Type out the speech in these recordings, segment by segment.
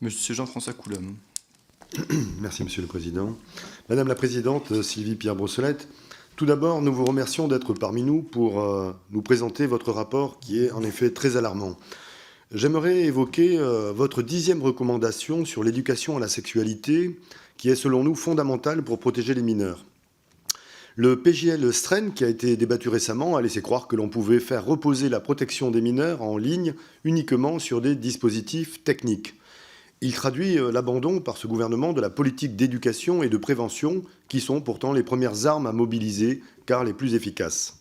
Monsieur Jean-François Coulombe. Merci, Monsieur le Président. Madame la Présidente, Sylvie Pierre-Brossolette, tout d'abord, nous vous remercions d'être parmi nous pour nous présenter votre rapport qui est en effet très alarmant. J'aimerais évoquer votre 10e recommandation sur l'éducation à la sexualité qui est selon nous fondamentale pour protéger les mineurs. Le PJL STREN, qui a été débattu récemment, a laissé croire que l'on pouvait faire reposer la protection des mineurs en ligne uniquement sur des dispositifs techniques. Il traduit l'abandon par ce gouvernement de la politique d'éducation et de prévention qui sont pourtant les premières armes à mobiliser car les plus efficaces.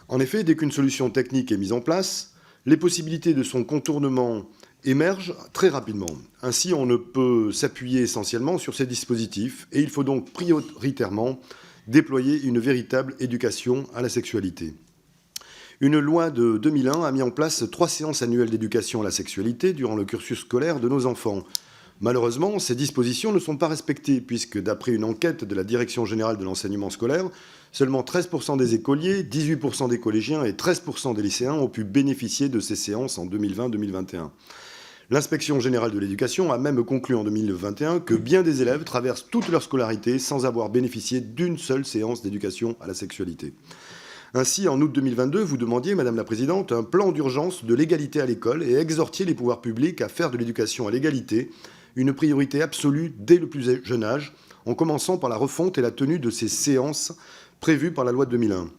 En effet, dès qu'une solution technique est mise en place, les possibilités de son contournement émergent très rapidement. Ainsi, on ne peut s'appuyer essentiellement sur ces dispositifs et il faut donc prioritairement déployer une véritable éducation à la sexualité. Une loi de 2001 a mis en place 3 séances annuelles d'éducation à la sexualité durant le cursus scolaire de nos enfants. Malheureusement, ces dispositions ne sont pas respectées puisque, d'après une enquête de la Direction générale de l'enseignement scolaire, seulement 13% des écoliers, 18% des collégiens et 13% des lycéens ont pu bénéficier de ces séances en 2020-2021. L'Inspection générale de l'éducation a même conclu en 2021 que bien des élèves traversent toute leur scolarité sans avoir bénéficié d'une seule séance d'éducation à la sexualité. Ainsi, en août 2022, vous demandiez, Madame la Présidente, un plan d'urgence de l'égalité à l'école et exhortiez les pouvoirs publics à faire de l'éducation à l'égalité une priorité absolue dès le plus jeune âge, en commençant par la refonte et la tenue de ces séances prévues par la loi de 2001.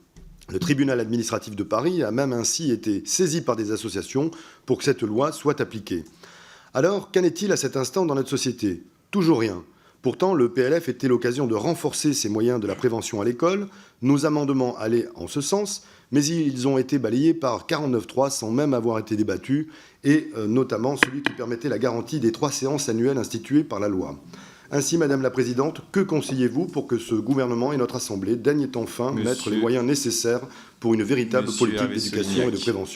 Le tribunal administratif de Paris a même ainsi été saisi par des associations pour que cette loi soit appliquée. Alors, qu'en est-il à cet instant dans notre société? Toujours rien. Pourtant, le PLF était l'occasion de renforcer ces moyens de la prévention à l'école. Nos amendements allaient en ce sens, mais ils ont été balayés par 49.3 sans même avoir été débattus, et notamment celui qui permettait la garantie des 3 séances annuelles instituées par la loi. Ainsi, Madame la Présidente, que conseillez-vous pour que ce gouvernement et notre Assemblée daignent enfin mettre les moyens nécessaires pour une véritable politique d'éducation et de prévention ?